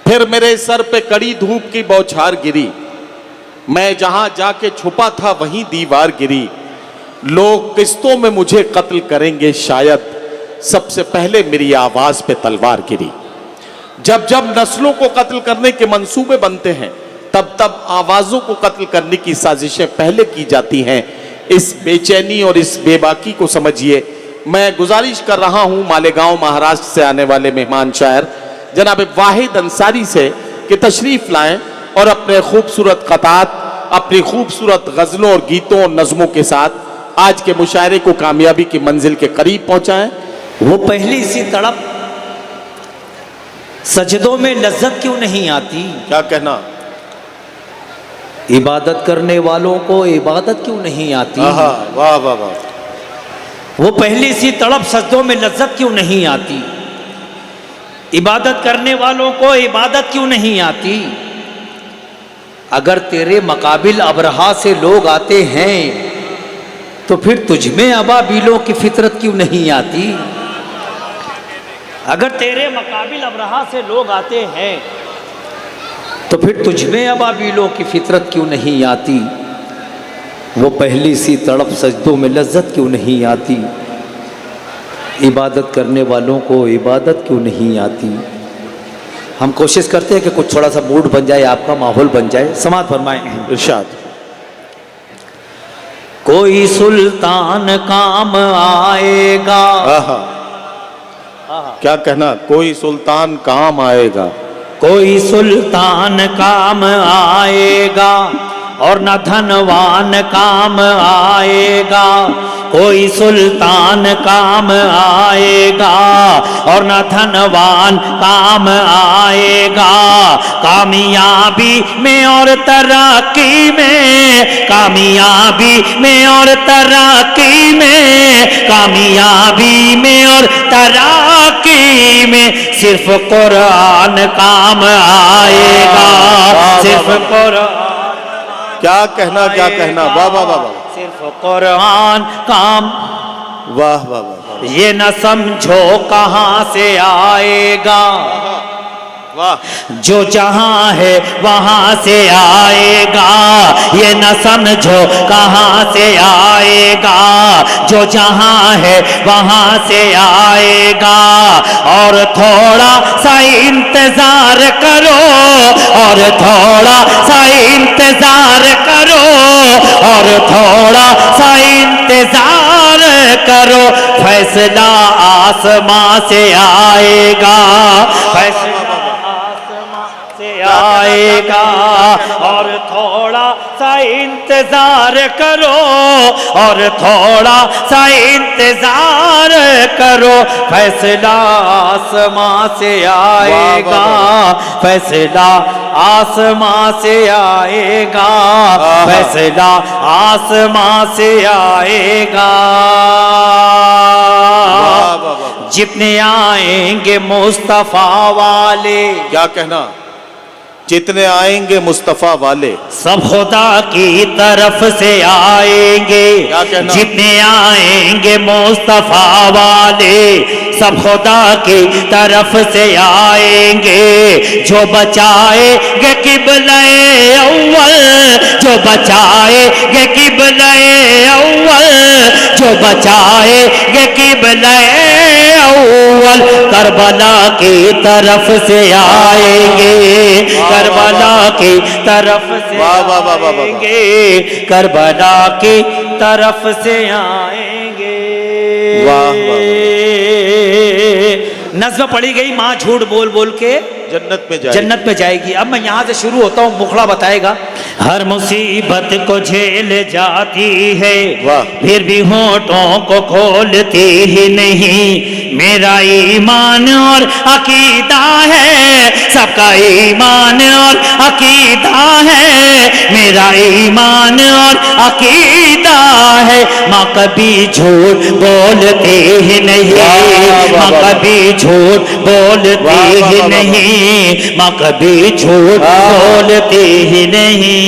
फिर मेरे सर पे कड़ी धूप की बौछार गिरी, मैं जहां जाके छुपा था वहीं दीवार गिरी। लोग किस्तों में मुझे कत्ल करेंगे शायद, सबसे पहले मेरी आवाज पे तलवार गिरी। जब जब नस्लों को कत्ल करने के मंसूबे बनते हैं, तब तब आवाजों को कत्ल करने की साजिशें पहले की जाती हैं। इस बेचैनी और इस बेबाकी को समझिए। मैं गुजारिश कर रहा हूं मालेगांव महाराष्ट्र से आने वाले मेहमान शायर जनाब वाहिद अंसारी से कि तशरीफ लाएं और अपने खूबसूरत क़तात, अपनी खूबसूरत गज़लों और गीतों और नज़मों के साथ आज के मुशायरे को कामयाबी की मंजिल के करीब पहुंचाएं। वो पहली सी तड़प सजदों में लज्जत क्यों नहीं आती? क्या कहना? इबादत करने वालों को इबादत क्यों नहीं आती? वाह वाह वाह। वो पहली सी तड़प सजदों में लज्जत क्यों नहीं आती? इबादत करने वालों को इबादत क्यों नहीं आती? अगर तेरे मकाबिल अबरहा से लोग आते हैं तो फिर तुझमें अबाबीलों की फितरत क्यों नहीं आती? अगर तेरे मकाबिल अबरहा से लोग आते हैं तो फिर तुझमें अबाबीलों की फितरत क्यों नहीं आती? वो पहली सी तड़प सजदों में लज्जत क्यों नहीं आती? इबादत करने वालों को इबादत क्यों नहीं आती? हम कोशिश करते हैं कि कुछ थोड़ा सा मूड बन जाए, आपका माहौल बन जाए। समाअत फरमाएं। इरशाद। कोई सुल्तान काम आएगा। क्या कहना? कोई सुल्तान काम आएगा। कोई सुल्तान काम आएगा और न धनवान काम आएगा। कोई सुल्तान काम आएगा और न धनवान काम आएगा। कामयाबी में और तरक्की में, कामयाबी में और तरक्की में, कामयाबी में और तरक्की में सिर्फ कुरान काम आएगा। सिर्फ कुरान। क्या कहना? क्या कहना? वाह वाह वाह। सिर्फ कुरान काम। वाह वाह वाह। ये न समझो कहां से आएगा, वाह। जो जहां है वहां से आएगा। ये न समझो कहां से आएगा, जो जहां है वहां से आएगा। और थोड़ा सा इंतजार करो, और थोड़ा सा इंतजार करो, और थोड़ा सा इंतजार करो। फैसला आसमां से आएगा, फैसला आएगा। और थोड़ा सा इंतजार करो, और थोड़ा सा इंतजार करो। फैसला आसमां से आएगा, फैसला आसमां से आएगा, फैसला आसमां से आएगा। जितने आएंगे मुस्तफा वाले। क्या कहना? जितने आएंगे मुस्तफा वाले सब खुदा की तरफ से आएंगे। क्या कहना? जितने आएंगे मुस्तफा वाले सब खुदा की तरफ से आएंगे। जो बचाएंगे किबले अव्वल, जो बचाएंगे किबले अव्वल, जो बचाएंगे किबले अव्वल करबला की तरफ से आएंगे। करबला की तरफ से आएंगे, करबला की तरफ से आएंगे। नज़्म पढ़ी गई, माँ झूठ बोल बोल के जन्नत में जाएगी। जन्नत में जाएगी। अब मैं यहाँ से शुरू होता हूँ, मुखड़ा बताएगा। हर मुसीबत को झेल जाती है, फिर भी होठों को खोलती ही नहीं। मेरा ईमान और अकीदा है, सबका ईमान और अकीदा है। मेरा ईमान और अकीदा है। माँ कभी झूठ बोलती ही नहीं, माँ कभी झूठ बोलती ही नहीं, माँ कभी झूठ बोलती ही नहीं।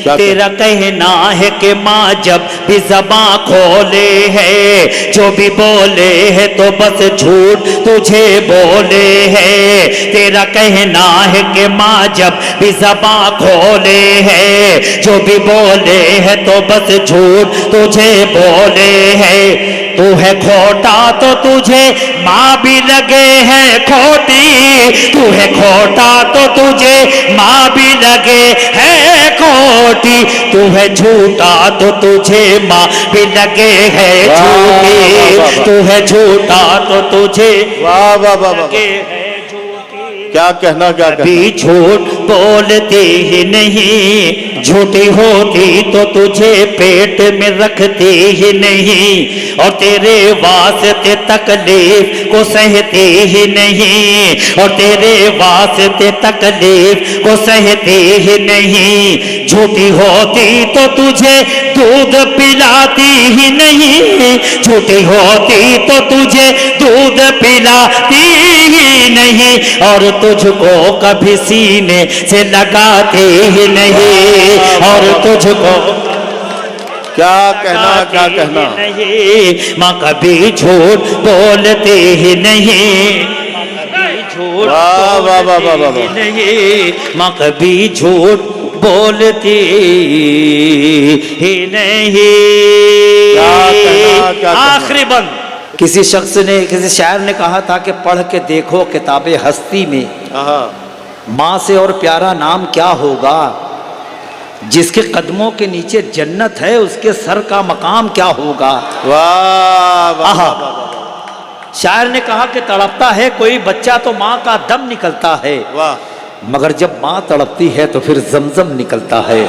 तेरा कहना है कि माँ जब भी ज़बां खोले है, जो भी बोले है तो बस झूठ तुझे बोले है। तेरा कहना है कि माँ जब भी ज़बां खोले है, जो भी बोले है तो बस झूठ तुझे बोले है। तू है खोटा तो तुझे माँ भी लगे है खोटी, तू है खोटा तो तुझे माँ भी लगे है खोटी, तू है झूठा तो तुझे माँ भी लगे है झूठी, तू है झूठा तो तुझे वाह वाह वाह वाह, लगे है झूठी। क्या कहना क्या कहना। भी झूठ बोलती ही नहीं, झूठी होती तो तुझे पेट में रखती ही नहीं, और तेरे वास्ते तकलीफ को सहती ही नहीं, और तेरे वास्ते तकलीफ को सहती ही नहीं। झूठी होती तो तुझे दूध पिलाती ही नहीं, झूठी होती तो तुझे दूध पिलाती ही नहीं, और तुझको कभी सीने से लगाते ही नहीं, और तुझको क्या कहना क्या कहना। नहीं। माँ कभी झूठ बोलते ही नहीं, झूठ वाह वाह वाह वाह वाह वाह। नहीं, माँ कभी झूठ बोलती ही नहीं। क्या कहना क्या कहना। आखिरी बंद। किसी शख्स ने, किसी शायर ने कहा था कि पढ़ के देखो किताबे हस्ती में, माँ से और प्यारा नाम क्या होगा, जिसके कदमों के नीचे जन्नत है उसके सर का मकाम क्या होगा। वाह वाह आहा। वाह वाह, शायर ने कहा कि तड़पता है कोई बच्चा तो माँ का दम निकलता है, वाह। मगर जब माँ तड़पती है तो फिर जमजम निकलता है।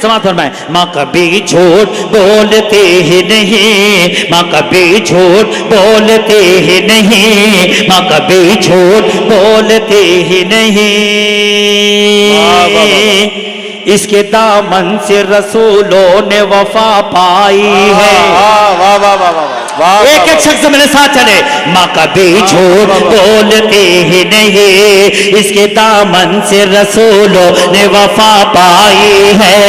समाप्त फरमाएं। माँ कभी झूठ बोलते ही नहीं, माँ कभी झूठ बोलते ही नहीं, माँ कभी झूठ बोलते ही नहीं। वाह, वाह, वाह, इसके दामन से रसूलों ने वफा पाई है। वाह वाह वाह वाह वाह वाह। एक एक शख्स मेरे साथ चले। माँ कभी झूठ बोलते ही नहीं, इसके दामन से रसूलों ने वफा पाई है,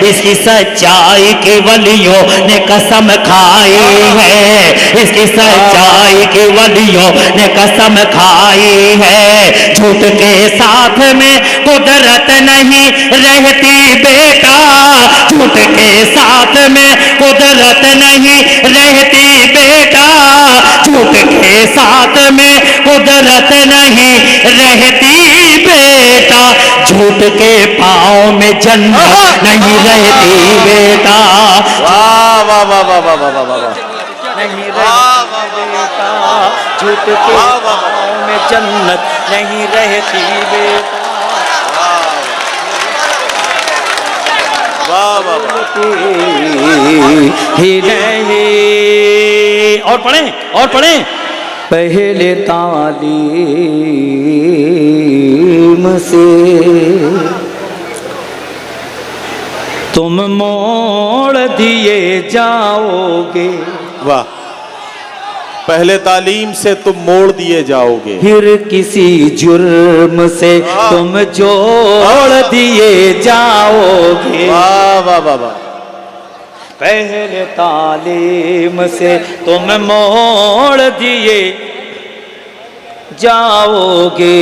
इसकी सच्चाई की वलियों ने कसम खाई है, इसकी सच्चाई की वलियों ने कसम खाई है। झूठ के साथ में कुदरत नहीं रहती बेटा, झूठ के साथ में कुदरत नहीं रहती बेटा, झूठ के साथ में कुदरत नहीं रहती बेटा, झूठ के पाँव में जन्नत नहीं रहती बेटा। वाह वाह वाह वाह वाह वाह वाह। नहीं रहती बेटा, झूठ के पाँव में जन्नत नहीं रहती बेटा। वाह वाह वाह। ही नहीं। और पढ़ें और पढ़ें। पहले तालीम से तुम मोड़ दिए जाओगे, वाह। पहले तालीम से तुम मोड़ दिए जाओगे, फिर किसी जुर्म से तुम जोड़ दिए जाओगे। वाह वाह वाह वाह। पहले तालीम से तुम मोड़ दिए जाओगे,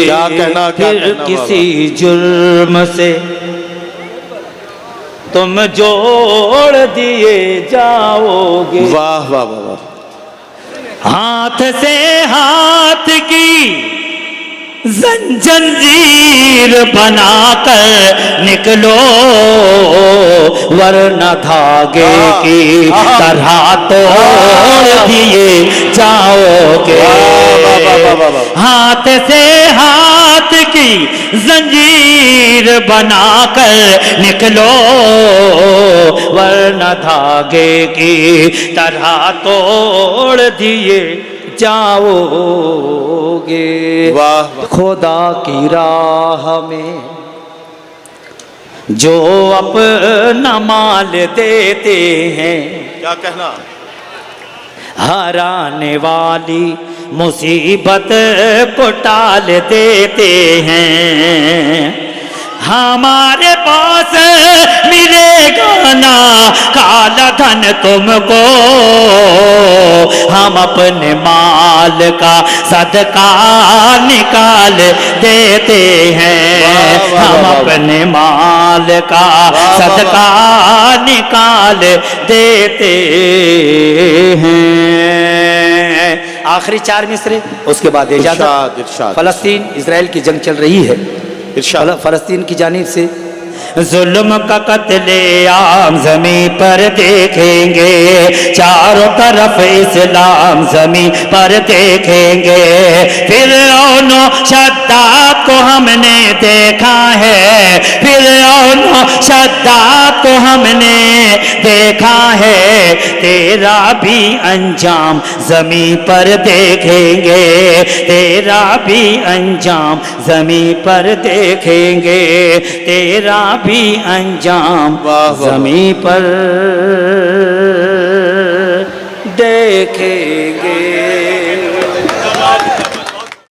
क्या कहना क्या फिर कहना किसी जुर्म से तुम जोड़ दिए जाओगे। वाह वाह वाह वाह। हाथ से हाथ की जंजीर बनाकर निकलो, वरना धागे की तरह तोड़ दिए जाओगे। हाथ से हाथ की जंजीर बनाकर निकलो, वरना धागे की तरह तोड़ दिए जाओगे। वाह। खुदा की राह में जो अपना माल देते हैं, क्या कहना। हराने वाली मुसीबत को टाल देते हैं, हमारे पास मिलेगा ना काला धन तुमको, हम अपने माल का सदका निकाल देते हैं, वाह, वाह, हम वाह, अपने माल का वाह, सदका निकाल देते हैं। आखिरी 4 मिसरे, उसके बाद इजाजत। इरशाद, इरशाद। फलस्तीन इजराइल की जंग चल रही है, इरशाद। फलस्तीन की जानिब से जुल्म का कत्ले आम जमी पर देखेंगे, चारों तरफ इस्लाम जमी पर देखेंगे। फिरऔनो शद्दाद को हमने देखा है, फिरऔनो शद्दाद को हमने देखा है, तेरा भी अंजाम जमी पर देखेंगे, तेरा भी अंजाम जमी पर देखेंगे, तेरा भी अंजाम वाह, वाह, जमी पर देखेंगे।